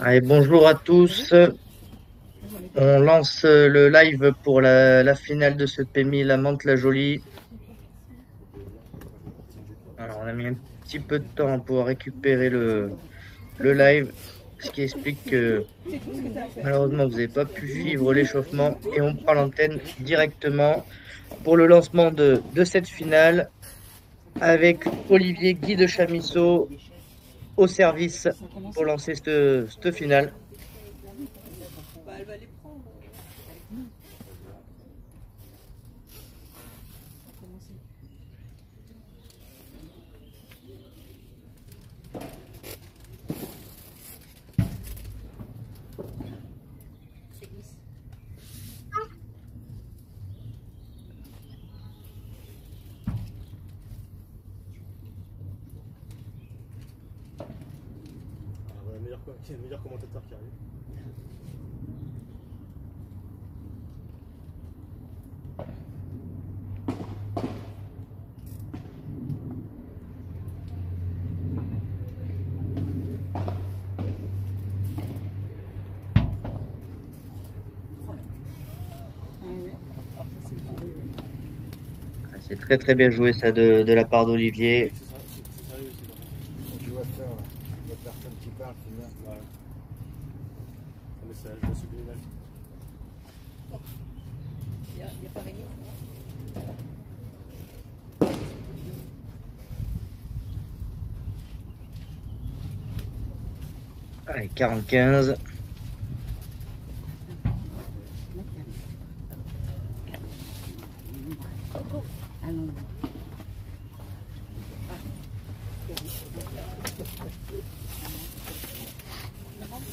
Allez, bonjour à tous. On lance le live pour la finale de ce PMI, la Mantes-la-Jolie. Alors, on a mis un petit peu de temps à pouvoir récupérer le live, ce qui explique que malheureusement, vous n'avez pas pu suivre l'échauffement et on prend l'antenne directement pour le lancement de cette finale avec Olivier Guy de Chamisso au service pour lancer cette finale. Elle va les prendre. Qui est le meilleur commentateur qui arrive. C'est très très bien joué ça de la part d'Olivier. Tu vois faire la personne qui parle, qui vient. Ouais. Un message, un subliminal. Il y a pas rien. Allez, 45.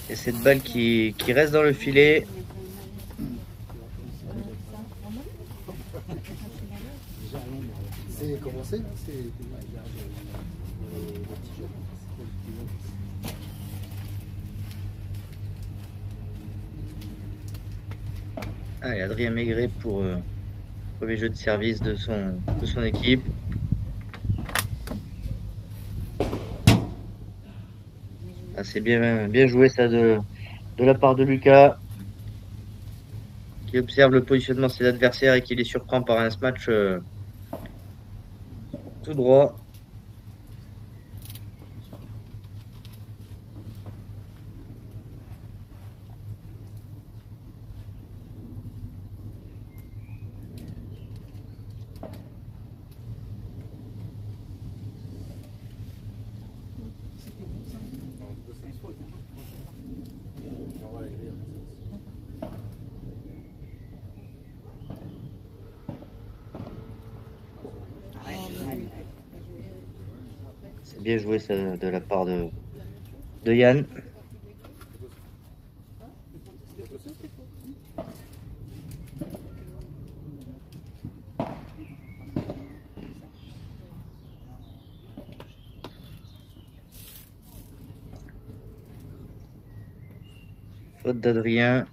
Et cette balle qui reste dans le filet. C'est commencé, Allez, Adrien Maigret pour premier jeu de service de son équipe. Ah, c'est bien joué ça de la part de Lucas, qui observe le positionnement de ses adversaires et qui les surprend par un smash tout droit. C'est bien joué ça de la part de Yann. Faute d'Adrien.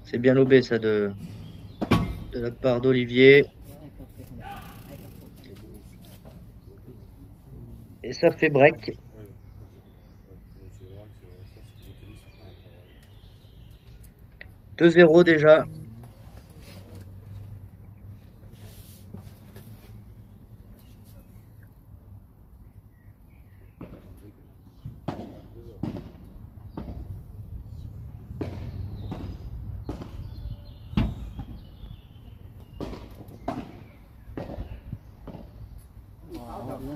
C'est bien lobé ça de la part d'Olivier. Et ça fait break. 2-0 déjà.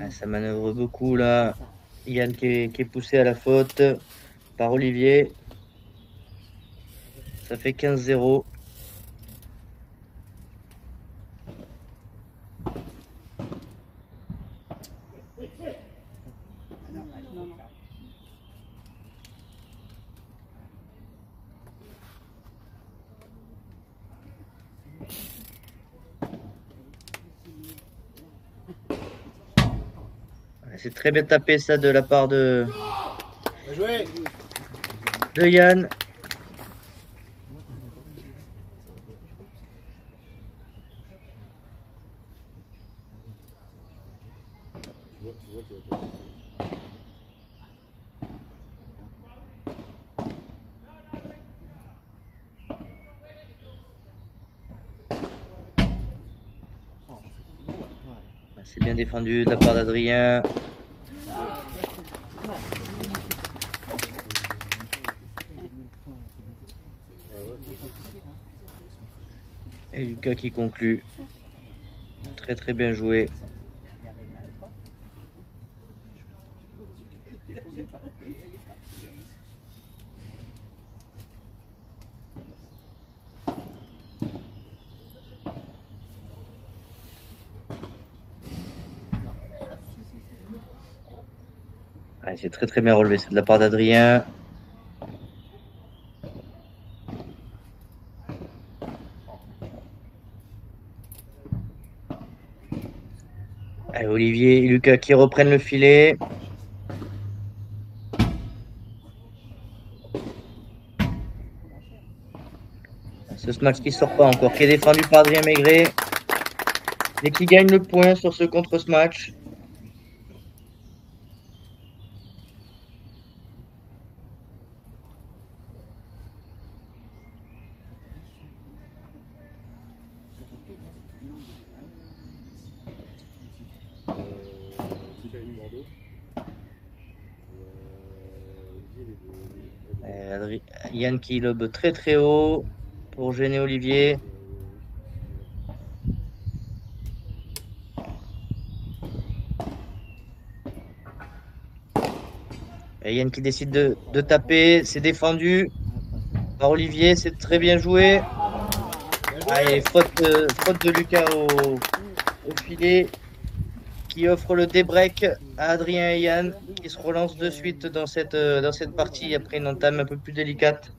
Ah, ça manœuvre beaucoup là. Yann qui est poussé à la faute par Olivier. Ça fait 15-0. C'est très bien tapé ça de la part Bien joué. de Yann. Tu vois qu'il y a C'est bien défendu de la part d'Adrien. Et Lucas qui conclut. Très très bien joué. Ouais, c'est très très bien relevé, c'est de la part d'Adrien. Allez, Olivier et Lucas qui reprennent le filet. Ce smash qui sort pas encore, qui est défendu par Adrien Maigret. Et qui gagne le point sur ce contre-smash. Yann qui lobe très très haut pour gêner Olivier. Et Yann qui décide de taper, c'est défendu par Olivier, c'est très bien joué. Allez, faute de Lucas au filet qui offre le débreak à Adrien et Yann qui se relancent de suite dans cette partie après une entame un peu plus délicate.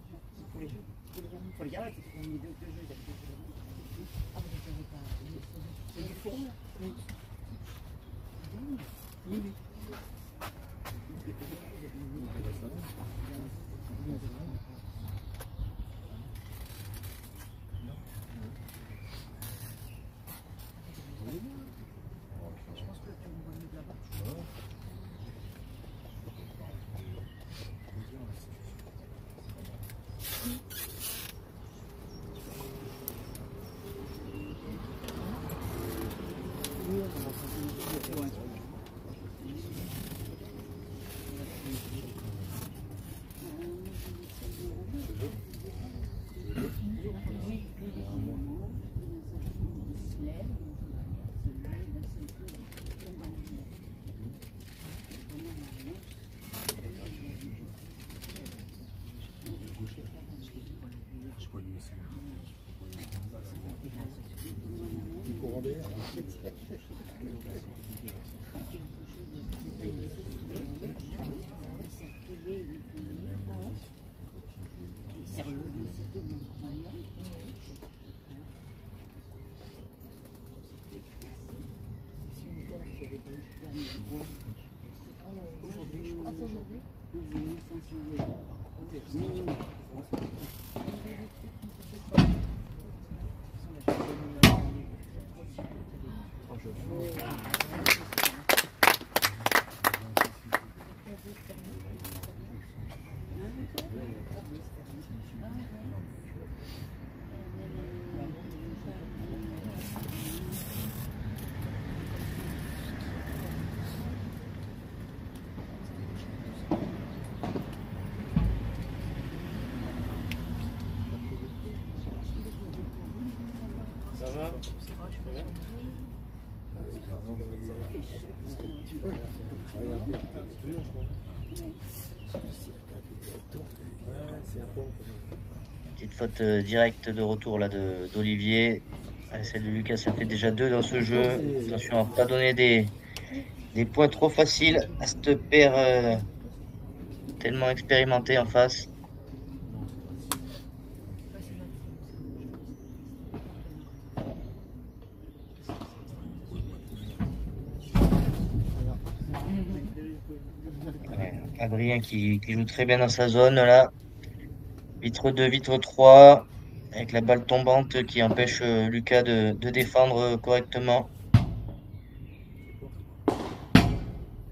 Petite faute directe de retour là d'Olivier. Celle de Lucas, ça fait déjà 2 dans ce jeu. Attention à ne pas donner des points trop faciles à cette paire tellement expérimentée en face. Adrien qui joue très bien dans sa zone là. Vitre 2, vitre 3, avec la balle tombante qui empêche Lucas de défendre correctement.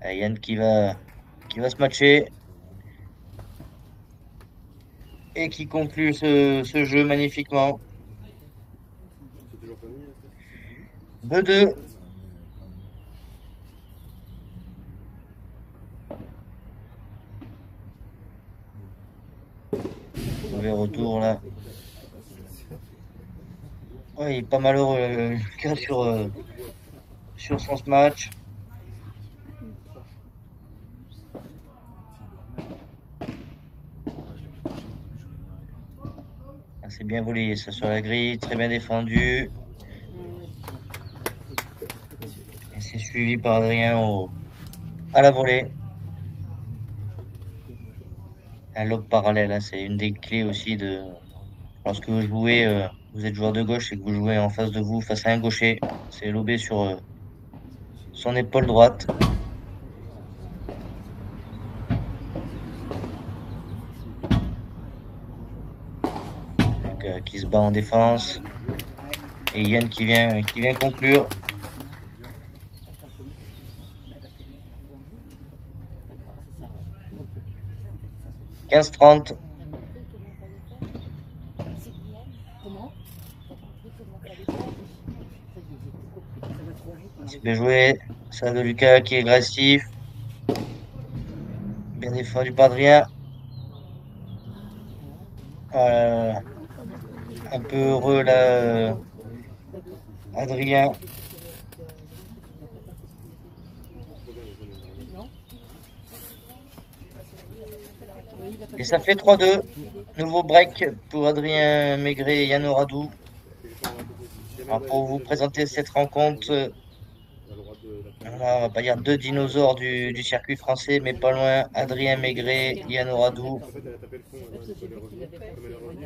Yann qui va se matcher et qui conclut ce jeu magnifiquement. 2-2. Mauvais retour là. Ouais, il est pas malheureux Lucas sur son match. C'est bien volé ça sur la grille, très bien défendu. Et c'est suivi par Adrien à la volée. Un lob parallèle, hein, c'est une des clés aussi de lorsque vous jouez, vous êtes joueur de gauche et que vous jouez en face de vous face à un gaucher, c'est lobé sur son épaule droite. Donc, qui se bat en défense et Yann qui vient conclure. « 15-30. » C'est bien joué. Ça de Lucas qui est agressif. Bien défendu par Adrien. Un peu heureux là, Adrien. Et ça fait 3-2. Nouveau break pour Adrien Maigret et Yann Oradou. Alors pour vous présenter cette rencontre, on va pas dire deux dinosaures du circuit français, mais pas loin. Adrien Maigret, Yann Oradou.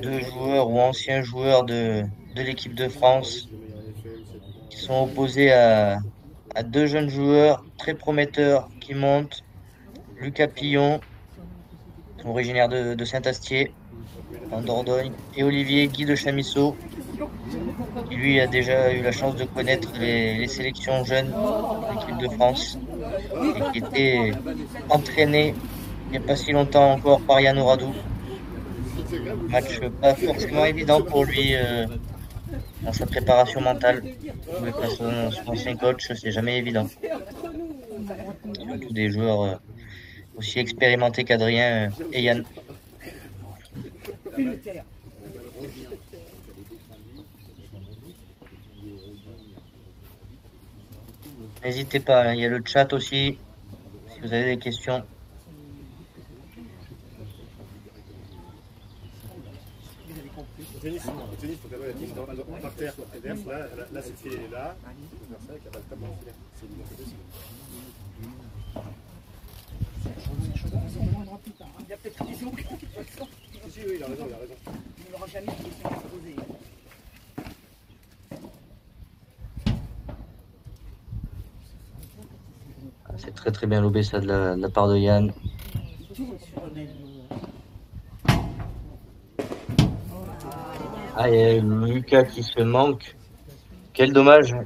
Deux joueurs ou anciens joueurs de l'équipe de France qui sont opposés à deux jeunes joueurs très prometteurs qui montent. Lucas Pillon, originaire de Saint-Astier, en Dordogne, et Olivier Guy de Chamisso, qui lui a déjà eu la chance de connaître les sélections jeunes de l'équipe de France et qui était entraîné il n'y a pas si longtemps encore par Yann Oradou. Match pas forcément évident pour lui dans sa préparation mentale. Jouer face à son ancien coach, c'est jamais évident. Surtout des joueurs aussi expérimentés qu'Adrien et Yann. N'hésitez pas, hein, il y a le chat aussi, si vous avez des questions. Tennis, faut que la team par terre, là c'est fait là, il faut faire ça avec la balle comme dans le filet. C'est du bon côté aussi. Il y a peut-être raison. Si, oui, il a raison. Il n'aura jamais de questions à se poser. C'est très très bien lobé ça de la part de Yann. Ah, il y a Lucas qui se manque. Quel dommage.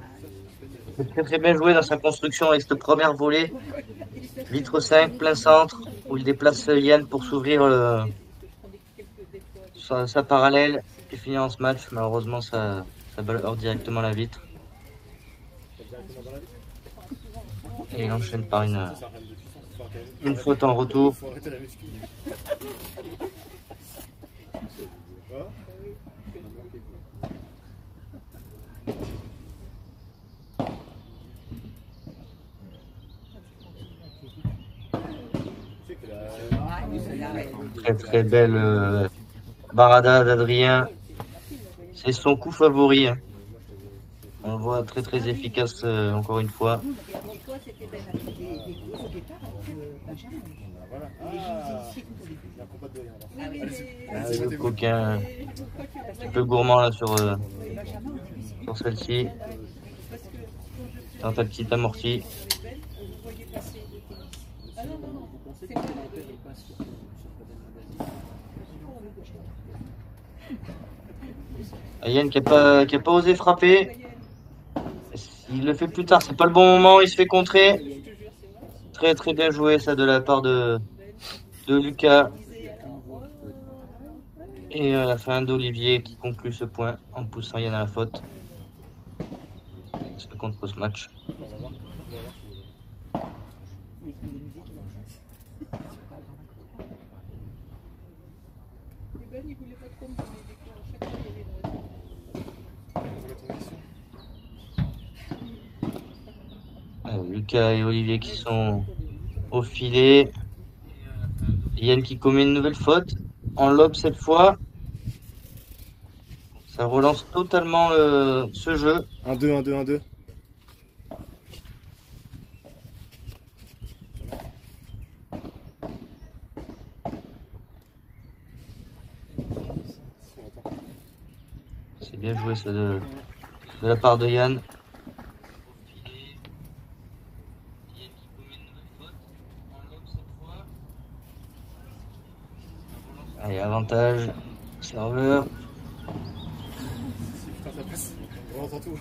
C'est très très bien joué dans sa construction avec cette première volée. Vitre 5, plein centre, où il déplace Yann pour s'ouvrir sa parallèle et finir en ce match. Malheureusement, ça balle hors directement la vitre. Et il enchaîne par une faute en retour. Très très belle barada d'Adrien. C'est son coup favori. Hein. On le voit très très efficace encore une fois. Le coquin un petit peu gourmand là sur celle-ci. Dans ta petite amortie. Vous pensez que l'Angleterre il passe sur Yann qui a pas osé frapper. Il le fait plus tard, c'est pas le bon moment, il se fait contrer. Très très bien joué ça de la part de Lucas. Et à la fin d'Olivier qui conclut ce point en poussant Yann à la faute. C'est contre ce match. Lucas et Olivier qui sont au filet. Yann qui commet une nouvelle faute. En lob cette fois. Ça relance totalement ce jeu. 1-2, 1-2, 1-2. C'est bien joué ça de la part de Yann. Allez, avantage. Serveur. Putain, ça passe. On entend tout.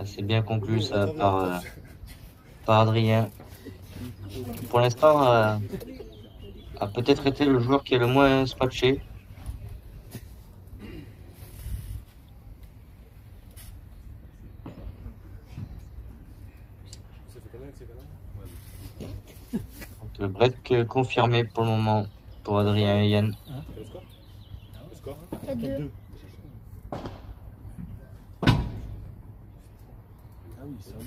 C'est bien conclu ça par Adrien. Pour l'instant, a peut-être été le joueur qui est le moins spatché. Donc, le break confirmé pour le moment pour Adrien et Yann. Le score 4-2. Ah oui, ça oui.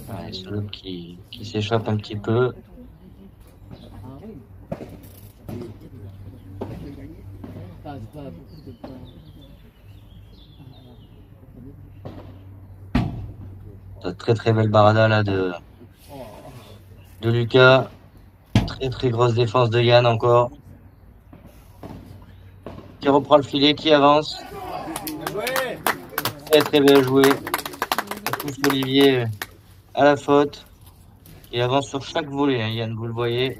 Ouais, c'est l'autre qui s'échappe un petit peu. Très très belle barada là de Lucas. Très très grosse défense de Yann encore. Qui reprend le filet, qui avance. Très très bien joué. On pousse Olivier à la faute. Il avance sur chaque volet, hein, Yann, vous le voyez.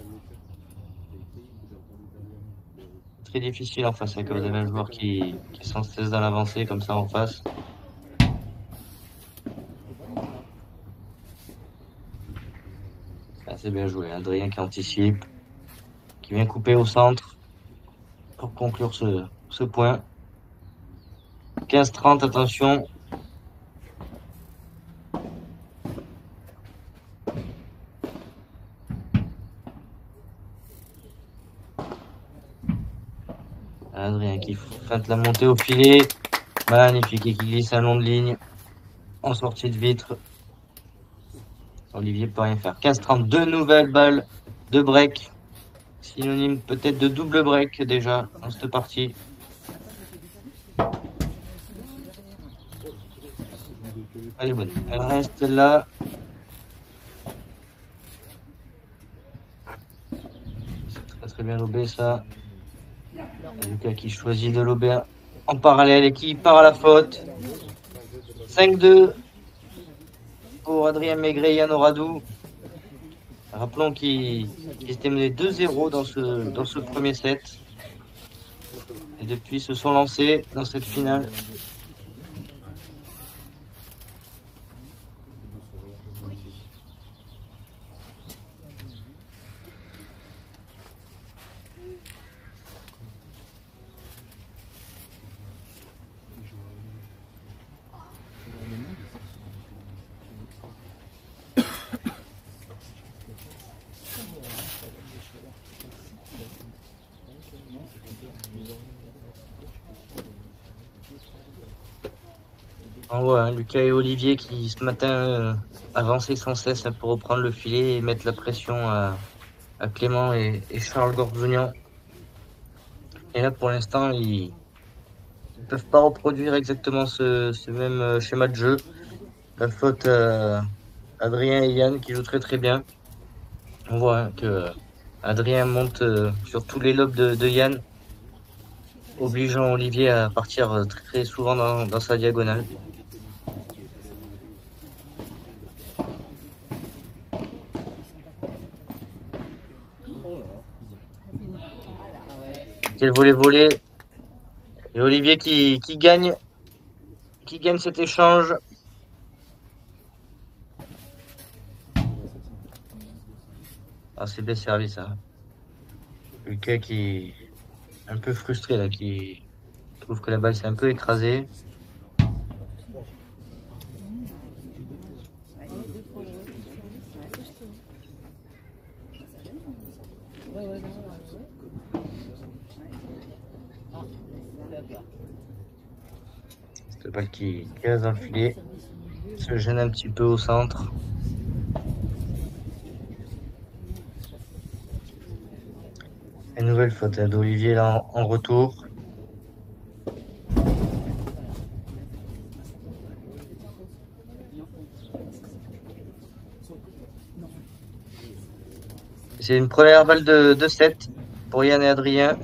Très difficile en face, hein, quand vous avez un joueur qui est sans cesse dans l'avancée comme ça en face. C'est bien joué, Adrien qui anticipe, qui vient couper au centre pour conclure ce point. 15-30, attention. Adrien qui feinte la montée au filet. Magnifique et qui glisse un long de ligne en sortie de vitre. Olivier peut rien faire. 15-30, deux nouvelles balles de break. Synonyme peut-être de double break déjà dans cette partie. Elle est bonne. Elle reste là. C'est très très bien lobé ça. Lucas qui choisit de lober en parallèle et qui part à la faute. 5-2 pour Adrien Maigret et Yann Oradou. Rappelons qu'il était mené 2-0 dans ce premier set. Et depuis, se sont lancés dans cette finale. On voit Lucas et Olivier qui ce matin avançaient sans cesse pour reprendre le filet et mettre la pression à Clément et Charles Gorzognan. Et là pour l'instant ils ne peuvent pas reproduire exactement ce même schéma de jeu. La faute à Adrien et Yann qui jouent très très bien. On voit que Adrien monte sur tous les lobes de Yann obligeant Olivier à partir très souvent dans sa diagonale. C'est le volley-volley. Et Olivier qui gagne cet échange. Ah, c'est bien servi ça. Lucas qui est un peu frustré là, qui trouve que la balle s'est un peu écrasée. Cette balle qui reste dans le filet. Se gêne un petit peu au centre. Une nouvelle faute d'Olivier là en retour. C'est une première balle de 7 pour Yann et Adrien.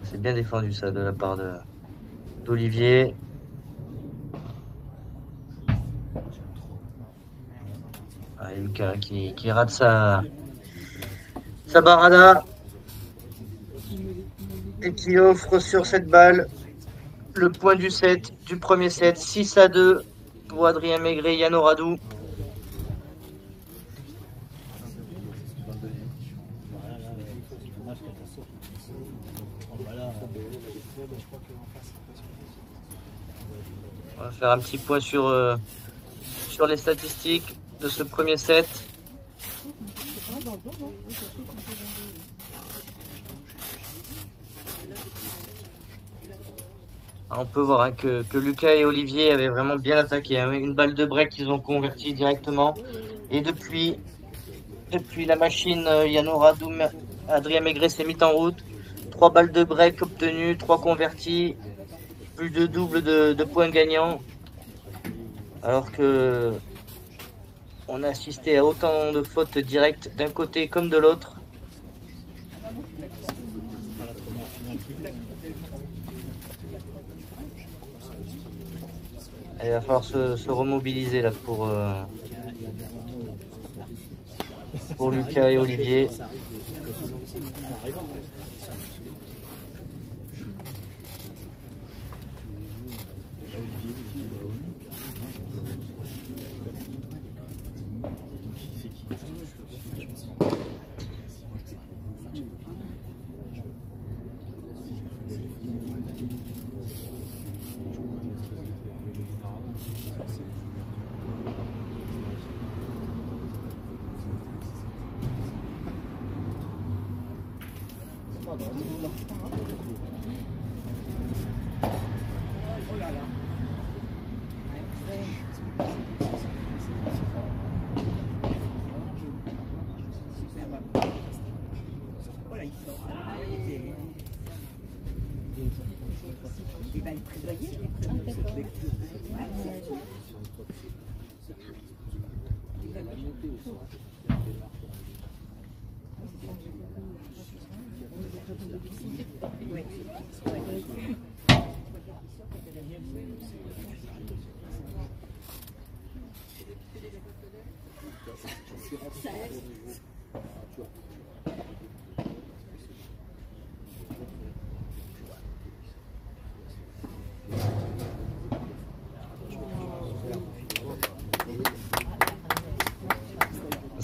C'est bien défendu ça de la part d'Olivier. Ah, et Lucas qui rate sa barada et qui offre sur cette balle le point du premier set, 6-2 pour Adrien Maigret et Yann Oradou. On va faire un petit point sur les statistiques de ce premier set. On peut voir hein, que Lucas et Olivier avaient vraiment bien attaqué. Hein. Une balle de break qu'ils ont converti directement. Et depuis la machine, Yann Oradou, Adrien Maigret s'est mis en route. 3 balles de break obtenues, 3 converties, plus de double de points gagnants. Alors que on a assisté à autant de fautes directes d'un côté comme de l'autre. Il va falloir se remobiliser là pour Lucas et Olivier.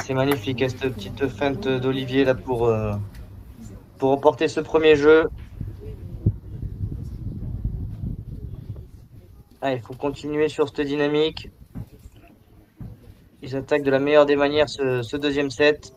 C'est magnifique hein, cette petite feinte d'Olivier là pour remporter ce premier jeu. Ah, il faut continuer sur cette dynamique. Ils attaquent de la meilleure des manières ce deuxième set.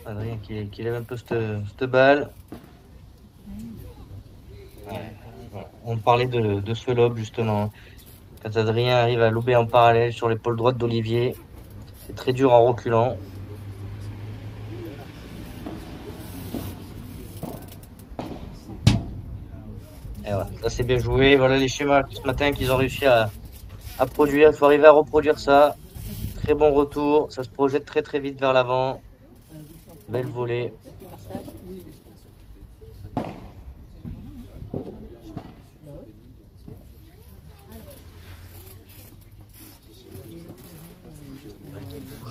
Adrien qui lève un peu cette balle. Ouais. On parlait de ce lob justement. Quand Adrien arrive à lober en parallèle sur l'épaule droite d'Olivier, c'est très dur en reculant. Et voilà, ça c'est bien joué. Voilà les schémas ce matin qu'ils ont réussi à produire. Il faut arriver à reproduire ça. Très bon retour. Ça se projette très très vite vers l'avant. Belle volée.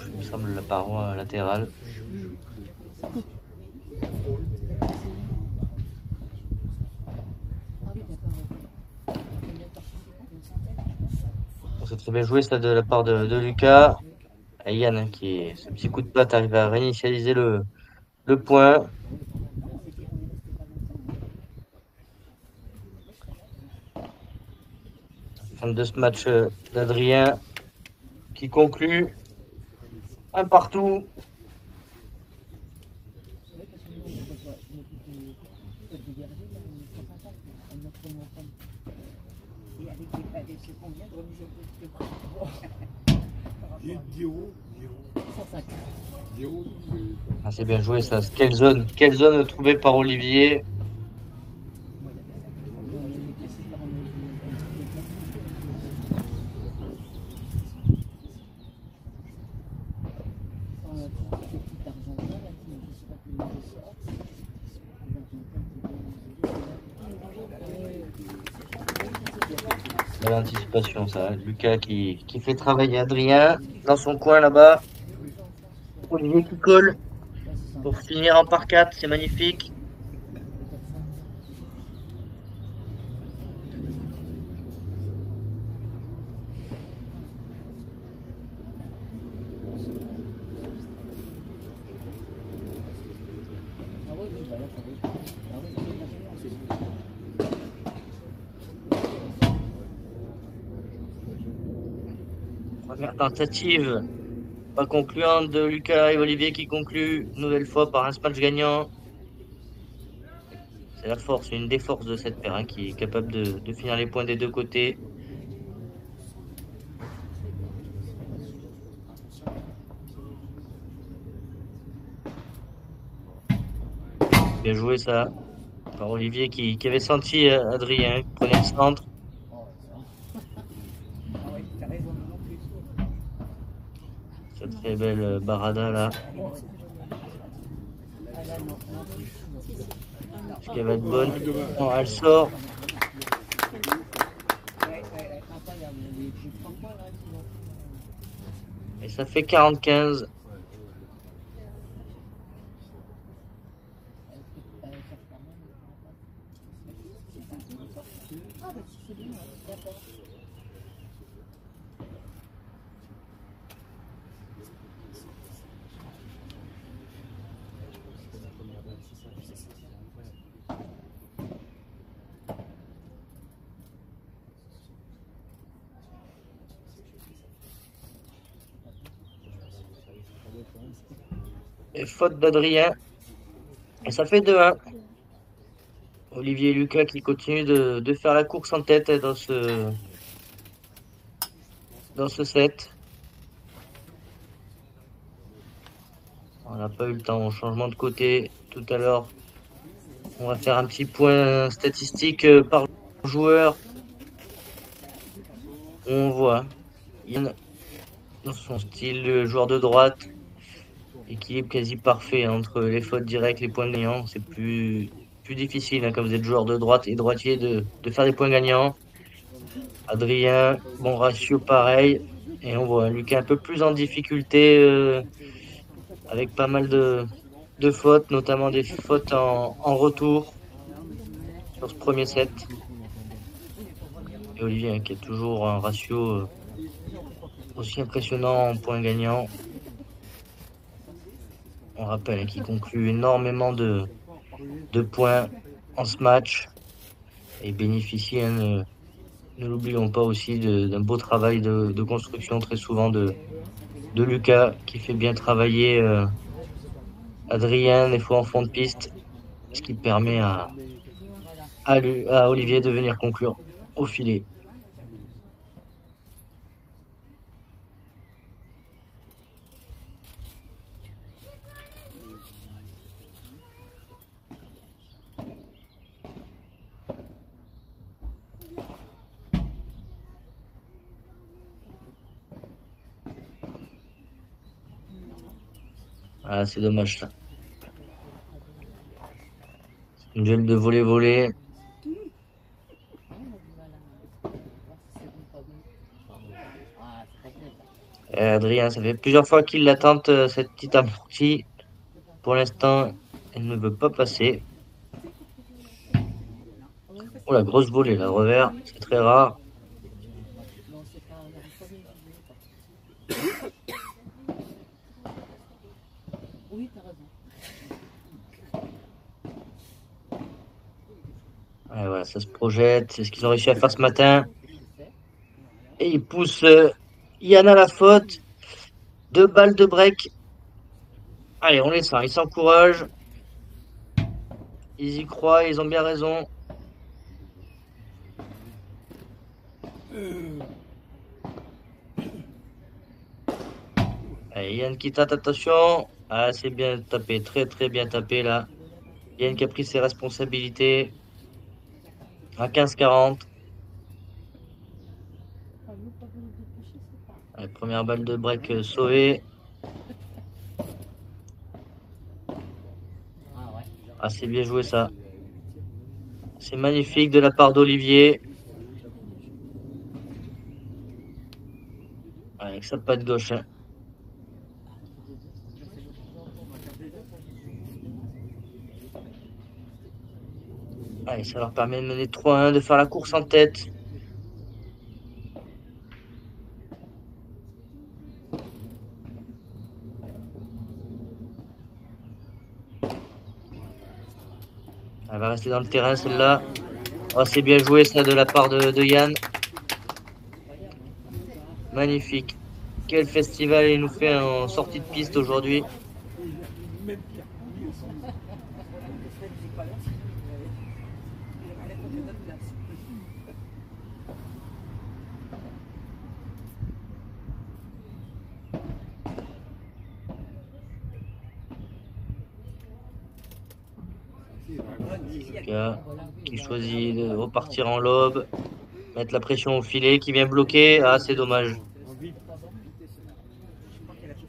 Il me semble la paroi latérale. C'est très bien joué ça de la part de Lucas. Et Yann ce petit coup de patte arrive à réinitialiser le point. Fin de ce match d'Adrien qui conclut un partout. Ah, c'est bien joué ça. Quelle zone trouvée par Olivier. Belle anticipation ça. Lucas qui fait travailler Adrien dans son coin là-bas. Olivier qui colle pour finir en par 4, c'est magnifique. Première tentative pas concluante de Lucas et Olivier qui conclut une nouvelle fois par un smash gagnant. C'est la force, une des forces de cette paire qui est capable de finir les points des deux côtés. Bien joué ça par Olivier qui avait senti Adrien qui prenait le centre. Cette très belle barada là. Est-ce qu'elle va être bonne? Non, elle sort. Et ça fait 45. Et faute d'Adrien. Et ça fait 2-1. Olivier et Lucas qui continuent de faire la course en tête dans ce set. On n'a pas eu le temps au changement de côté tout à l'heure. On va faire un petit point statistique par joueur. On voit Yann dans son style de joueur de droite. Équilibre quasi parfait entre les fautes directes, les points gagnants. C'est plus difficile quand vous êtes joueur de droite et droitier de faire des points gagnants. Adrien, bon ratio pareil. Et on voit Lucas un peu plus en difficulté avec pas mal de fautes, notamment des fautes en retour sur ce premier set. Et Olivier qui a toujours un ratio aussi impressionnant en points gagnants. On rappelle qu'il conclut énormément de points en ce match et bénéficie, ne l'oublions pas aussi, d'un beau travail de construction très souvent de Lucas qui fait bien travailler Adrien, des fois en fond de piste, ce qui permet à Olivier de venir conclure au filet. Ah, c'est dommage ça. Une duel de volley-volley. Adrien, ça fait plusieurs fois qu'il la tente, cette petite amortie. Pour l'instant, elle ne veut pas passer. Oh la grosse volée, la revers, c'est très rare. Ouais, voilà, ça se projette, c'est ce qu'ils ont réussi à faire ce matin. Et ils poussent Yann à la faute. 2 balles de break. Allez, on les sent, ils s'encouragent. Ils y croient, ils ont bien raison. Allez, Yann qui tente, attention. Ah, c'est bien tapé, très très bien tapé là. Yann qui a pris ses responsabilités. À 15-40. Allez, première balle de break sauvée. Ah, c'est bien joué ça. C'est magnifique de la part d'Olivier. Avec sa patte gauche. Hein. Allez, ça leur permet de mener 3-1, de faire la course en tête. Elle va rester dans le terrain celle-là. Oh, c'est bien joué ça de la part de Yann. Magnifique. Quel festival il nous fait en sortie de piste aujourd'hui. Qui choisit de repartir en lobe, mettre la pression au filet, qui vient bloquer. Ah, c'est dommage.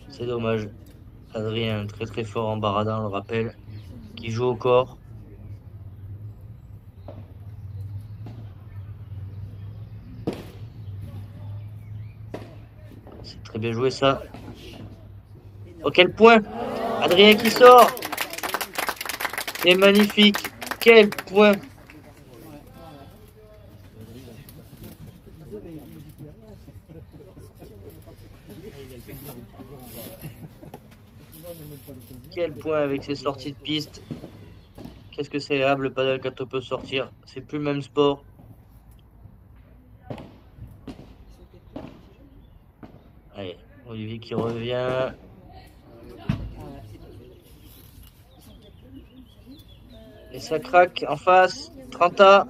C'est dommage. Adrien, très très fort en baradin, on le rappelle, qui joue au corps. C'est très bien joué ça. Oh, quel point! Adrien qui sort! C'est magnifique! Quel point! Quel point avec ses sorties de piste. Qu'est-ce que c'est agréable le paddle quand on peut sortir. C'est plus le même sport. Allez, Olivier qui revient. Et ça craque en face. 30A.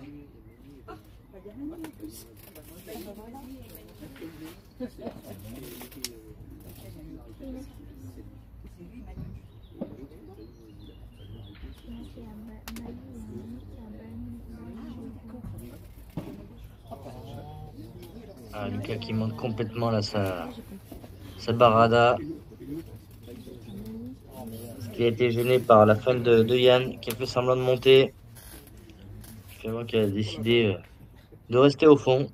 Ah, Lucas qui monte complètement là sa barada. Qui a été gêné par la fin de Yann qui a fait semblant de monter. Finalement qui a décidé de rester au fond.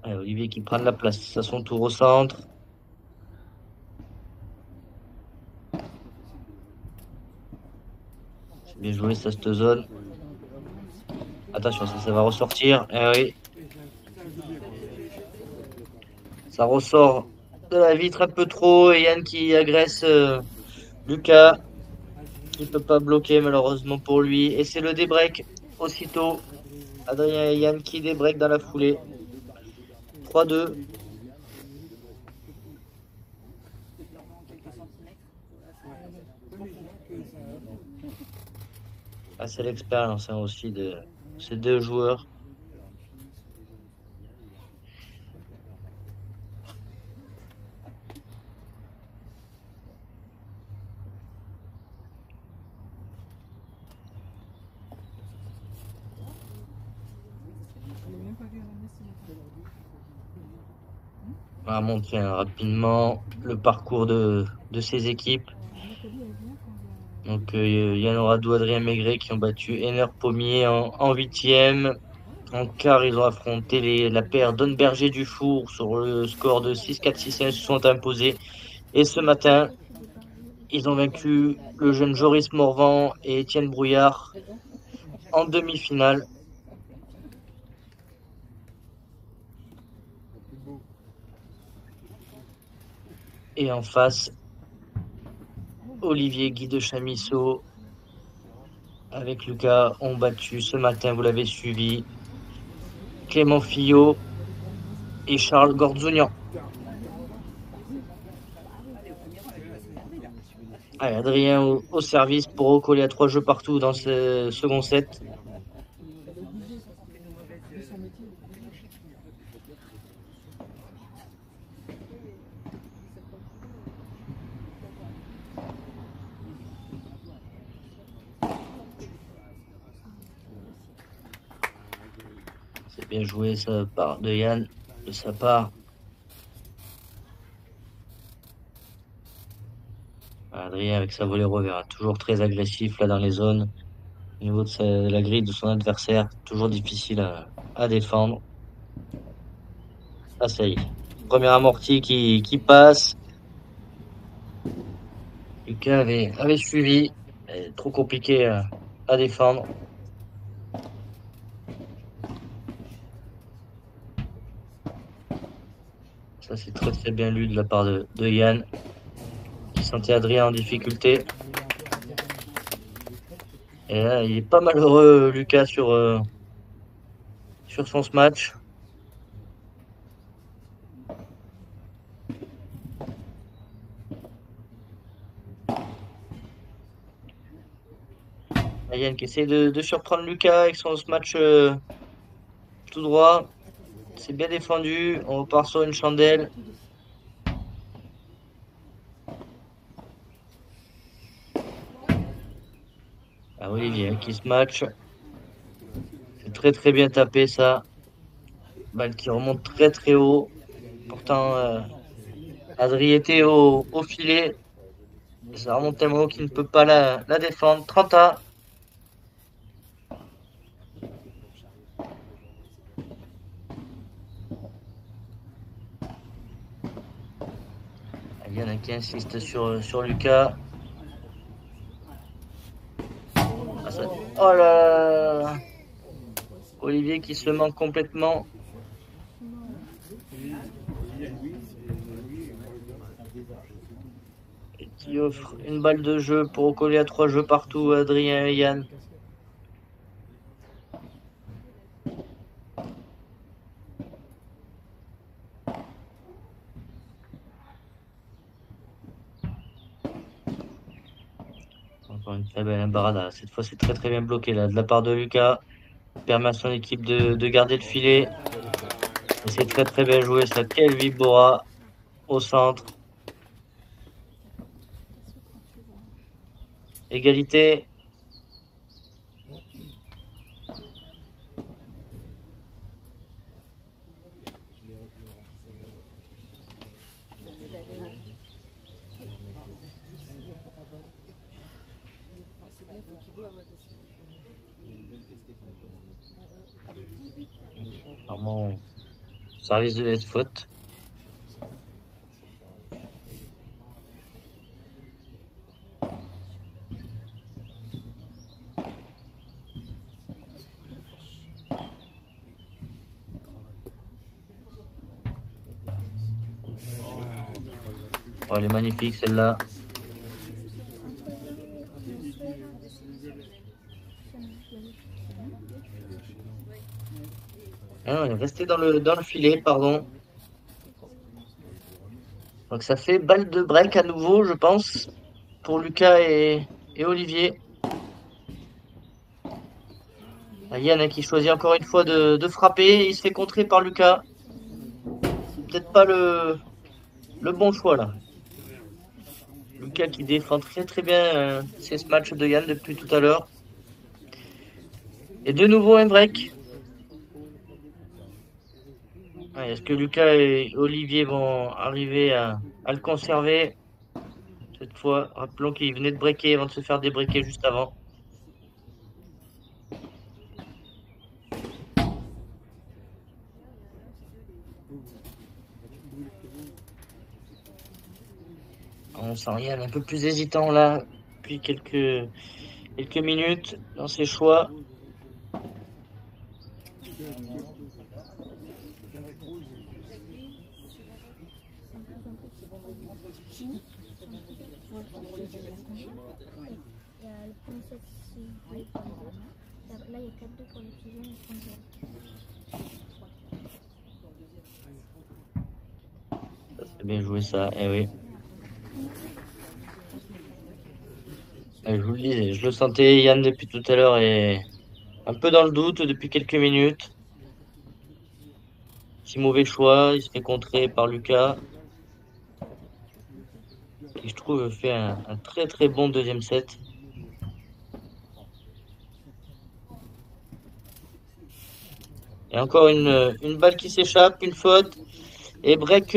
Allez, Olivier qui prend de la place à son tour au centre. C'est bien joué ça, cette zone. Attention, ça va ressortir. Eh oui. Ça ressort de la vitre un peu trop. Et Yann qui agresse Lucas. Il ne peut pas bloquer malheureusement pour lui. Et c'est le débreak aussitôt. Adrien et Yann qui débreak dans la foulée. 3-2. Ah, c'est l'expérience hein, aussi de ces deux joueurs. On va montrer rapidement le parcours de ces équipes. Donc, Yann Oradou, Adrien Maigret qui ont battu Henner Pommier en 8e. En quart, ils ont affronté la paire Don Berger Dufour sur le score de 6-4, 6-1. Ils se sont imposés. Et ce matin, ils ont vaincu le jeune Joris Morvan et Étienne Brouillard en demi-finale. Et en face, Olivier Guy de Chamisso avec Lucas ont battu ce matin, vous l'avez suivi, Clément Fillot et Charles Gorzounian. Allez, Adrien au service pour recoller à 3 jeux partout dans ce second set. C'est bien joué ça part de Yann, de sa part. Adrien avec sa volée revers, toujours très agressif là dans les zones. Au niveau de la grille de son adversaire, toujours difficile à défendre. Ah ça y est, première amortie qui passe. Lucas avait suivi, trop compliqué à défendre. Ça c'est très très bien lu de la part de Yann, qui sentait Adrien en difficulté. Et là, il est pas malheureux, Lucas, sur son match. Yann qui essaie de surprendre Lucas avec son match tout droit. C'est bien défendu. On repart sur une chandelle. Ah Olivier qui se match. C'est très très bien tapé ça. Balle qui remonte très très haut. Pourtant, Adri était au filet. Ça remonte tellement haut qu'il ne peut pas la défendre. 30-1. Yann qui insiste sur Lucas. Ah, ça... Oh là là. Olivier qui se manque complètement. Et qui offre une balle de jeu pour recoller à 3 jeux partout Adrien et Yann. Encore une très belle embarrada. Cette fois, c'est très très bien bloqué là de la part de Lucas. Permet à son équipe de garder le filet. Et c'est très très bien joué ça. Quel Vibora au centre. Égalité. Normalement, ça risque de être faute. Oh, elle est magnifique celle-là. Ah, on est resté dans le filet, pardon. Donc ça fait balle de break à nouveau, je pense, pour Lucas et Olivier. Yann qui choisit encore une fois de frapper. Il se fait contrer par Lucas. Peut-être pas le bon choix là. Lucas qui défend très très bien ces matchs de Yann depuis tout à l'heure. Et de nouveau un break. Est-ce que Lucas et Olivier vont arriver à le conserver cette fois? Rappelons qu'il venait de breaker avant de se faire débreaker juste avant. On sent Yann un peu plus hésitant là depuis quelques minutes dans ses choix. Là, il y a 4-2 pour les pigeons et 30. C'est bien joué ça, eh oui. Je vous le disais, je le sentais, Yann depuis tout à l'heure est un peu dans le doute depuis quelques minutes. Petit mauvais choix, il se fait contrer par Lucas. Qui je trouve fait un très très bon deuxième set. Et encore une balle qui s'échappe, une faute. Et break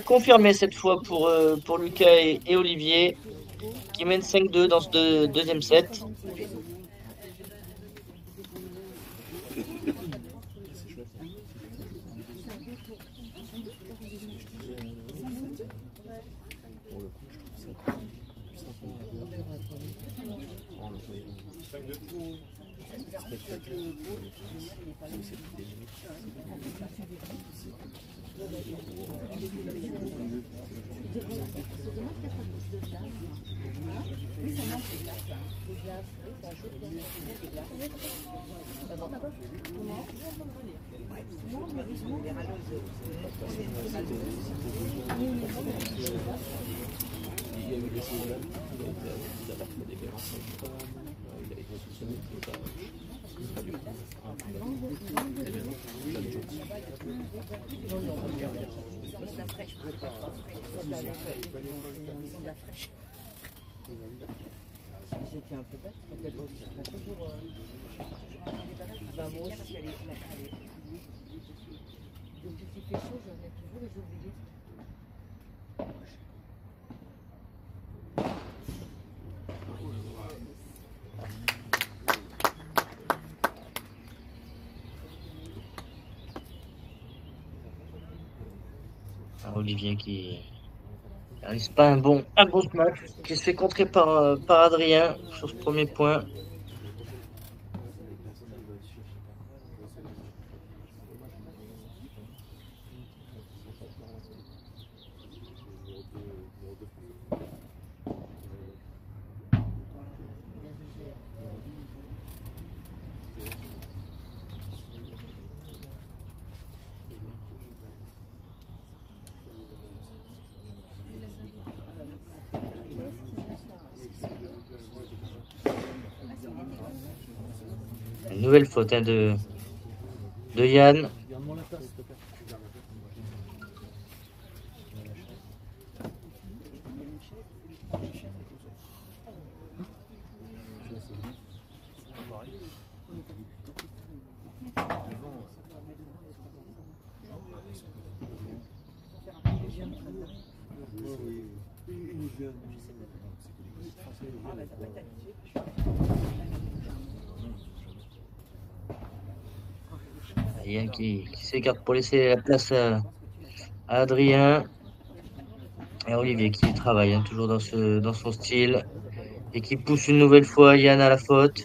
confirmé cette fois pour Lucas et Olivier, qui mènent 5-2 dans ce deuxième set. J'étais un peu bête, peut-être aussi. Toujours. Bah, moi aussi. Depuis qu'il fait chaud, j'en ai toujours les oubliés. Olivier qui n'arrive pas un bon match, qui se fait contrer par Adrien sur ce premier point. Une nouvelle faute de Yann. Yann qui s'écarte pour laisser la place à Adrien. Et Olivier qui travaille toujours dans son style et qui pousse une nouvelle fois Yann à la faute.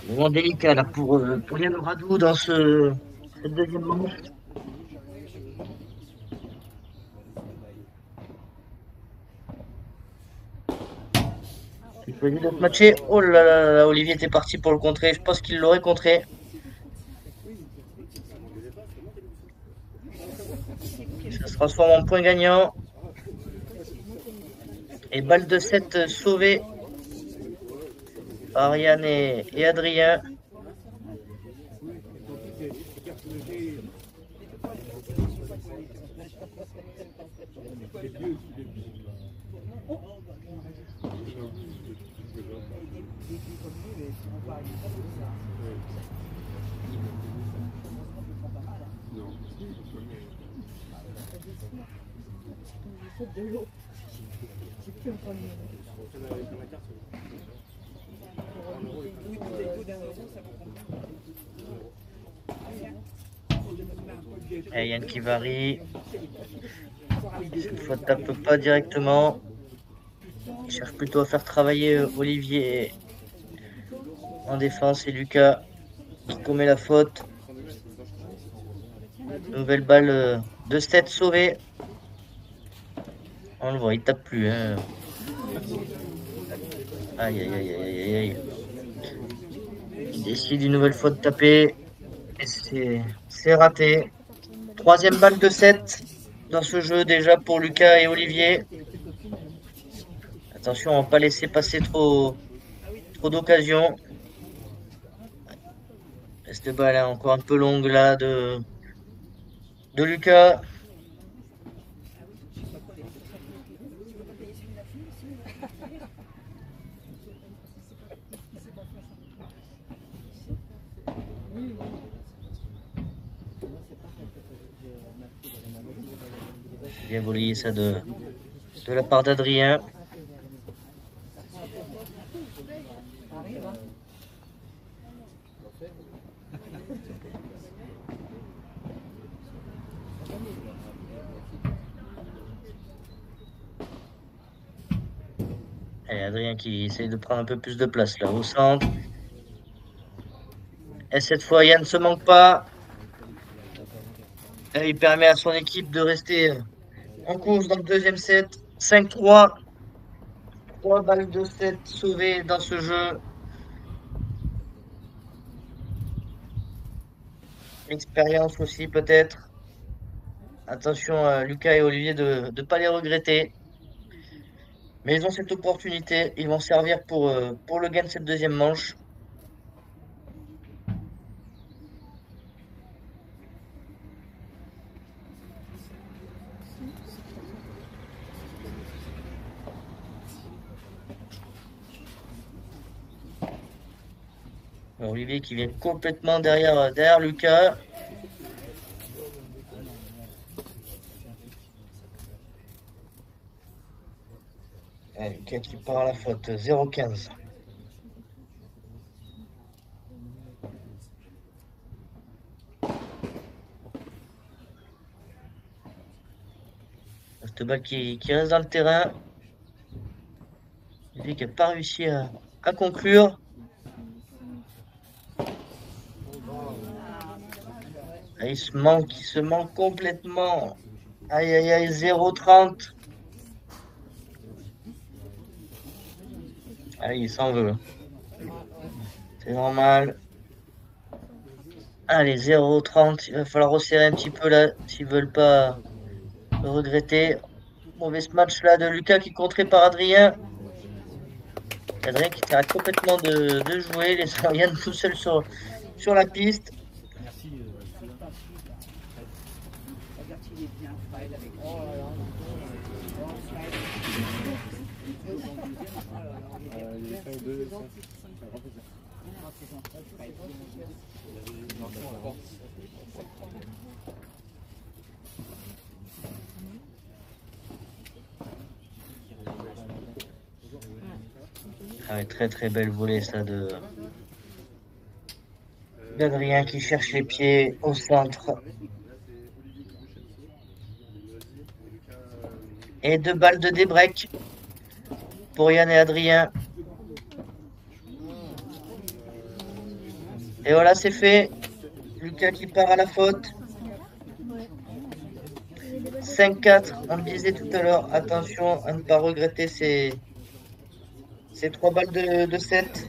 Un moment délicat là pour Yann Radou dans ce deuxième moment. Il choisit de se matcher. Oh là là, Olivier était parti pour le contrer. Je pense qu'il l'aurait contré. Ça se transforme en point gagnant. Et balle de 7 sauvée par Yann et Adrien. Et Yann qui varie. Cette fois, tape pas directement. Il cherche plutôt à faire travailler Olivier en défense et Lucas qui commet la faute. Nouvelle balle de 7 sauvée. On le voit, il tape plus. Hein. Aïe, aïe, aïe, aïe, aïe. Il décide une nouvelle fois de taper. Et c'est raté. Troisième balle de 7 dans ce jeu déjà pour Lucas et Olivier. Attention, on ne va pas laisser passer trop d'occasions. Cette balle est encore un peu longue là de Lucas. Bien volé ça de la part d'Adrien. Et Adrien qui essaye de prendre un peu plus de place là au centre. Et cette fois, Yann ne se manque pas. Et il permet à son équipe de rester en course dans le deuxième set. 5-3. 3 balles de 7 sauvées dans ce jeu. Expérience aussi peut-être. Attention à Lucas et Olivier de ne pas les regretter. Mais ils ont cette opportunité. Ils vont servir pour le gain de cette deuxième manche. Olivier qui vient complètement derrière Lucas. Et Lucas qui part à la faute. 0-15. Cette balle qui reste dans le terrain. Olivier qui n'a pas réussi à conclure. Il se manque complètement. Aïe aïe aïe, 0-30. Allez, il s'en veut. C'est normal. Allez, 0-30. Il va falloir resserrer un petit peu là s'ils veulent pas le regretter. Mauvais match là de Lucas qui est contré par Adrien. Adrien qui arrête complètement de jouer, laissant Yann tout seul sur la piste. Ah ouais, très très belle volée ça d'Adrien qui cherche les pieds au centre. Et 2 balles de débreak pour Yann et Adrien. Et voilà, c'est fait. Lucas qui part à la faute. 5-4, on le disait tout à l'heure. Attention à ne pas regretter ces 3 balles de 7.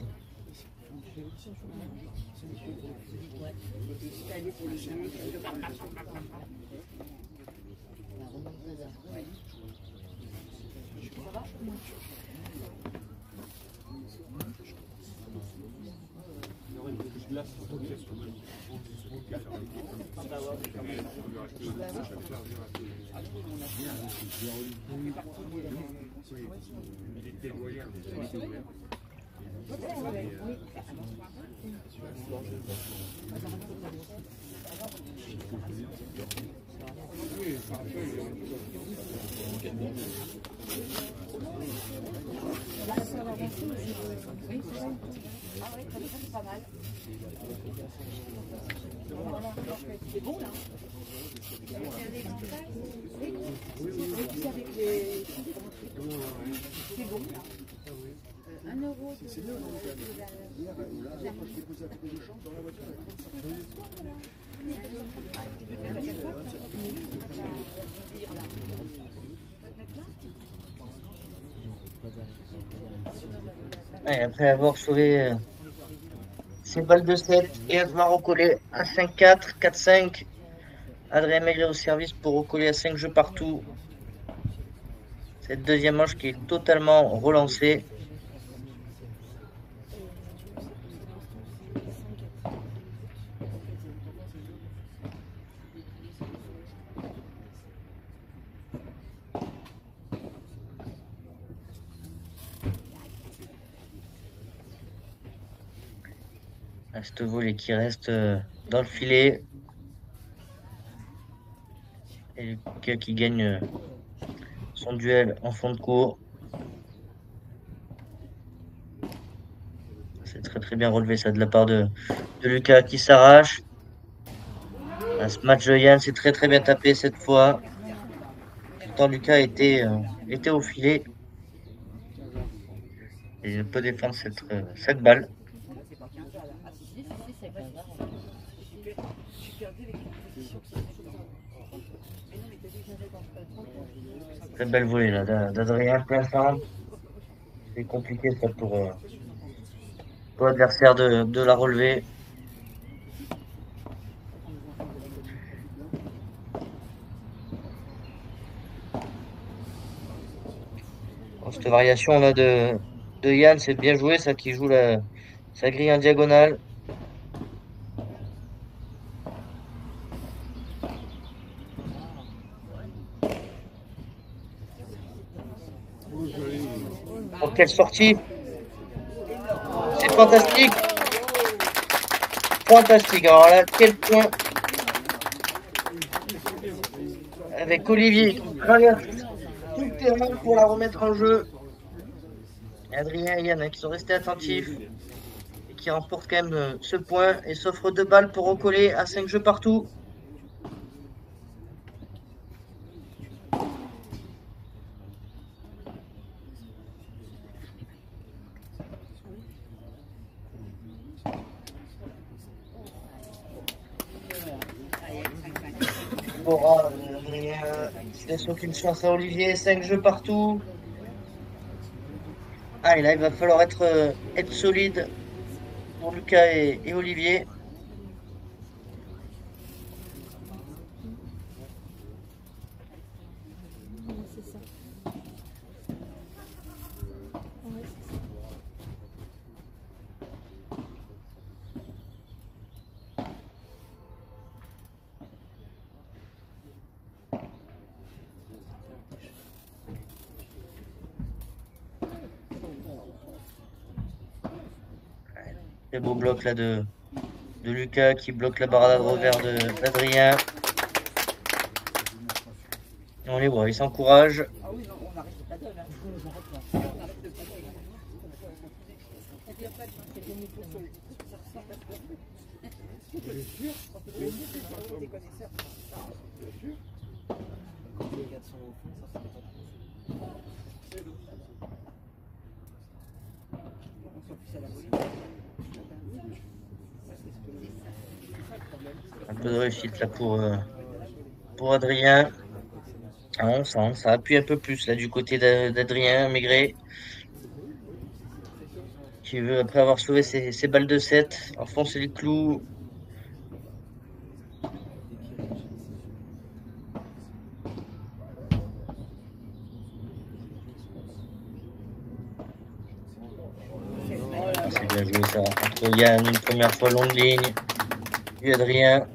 Et après avoir sauvé ses balles de 7 et avoir recollé à 5-4, 4-5, Adrien Maigret au service pour recoller à 5 jeux partout. Cette deuxième manche qui est totalement relancée. Cette volée qui reste dans le filet. Et Lucas qui gagne son duel en fond de cours. C'est très très bien relevé ça de la part de Lucas qui s'arrache. Ce match de Yann s'est très très bien tapé cette fois. Pourtant Lucas était au filet. Et il peut défendre cette balle. Très belle volée là d'Adrien plein centre. C'est compliqué ça pour l'adversaire de la relever. Cette variation là de Yann, c'est bien joué, ça qui joue sa grille en diagonale. Oh, quelle sortie! C'est fantastique! Fantastique! Alors là, quel point! Avec Olivier qui traverse tout le terrain pour la remettre en jeu. Adrien et Yann qui sont restés attentifs et qui remportent quand même ce point et s'offrent 2 balles pour recoller à 5 jeux partout. Bora, Adrien, il laisse aucune chance à Olivier, 5 jeux partout. Ah, et là, il va falloir être solide pour Lucas et Olivier. C'est ça. Ouais, c'est ça. Très beau bloc là de Lucas qui bloque la barre de revers d'Adrien. On les voit, ils s'encouragent. Ah oui, non, on arrête pas d'eux, là. Un peu de réussite là pour Adrien. Ah, on sent, ça appuie un peu plus là du côté d'Adrien Maigret. Qui veut, après avoir sauvé ses balles de 7, enfoncer les clous. bien joué ça. Entre Yann, une première fois longue ligne. Puis Adrien.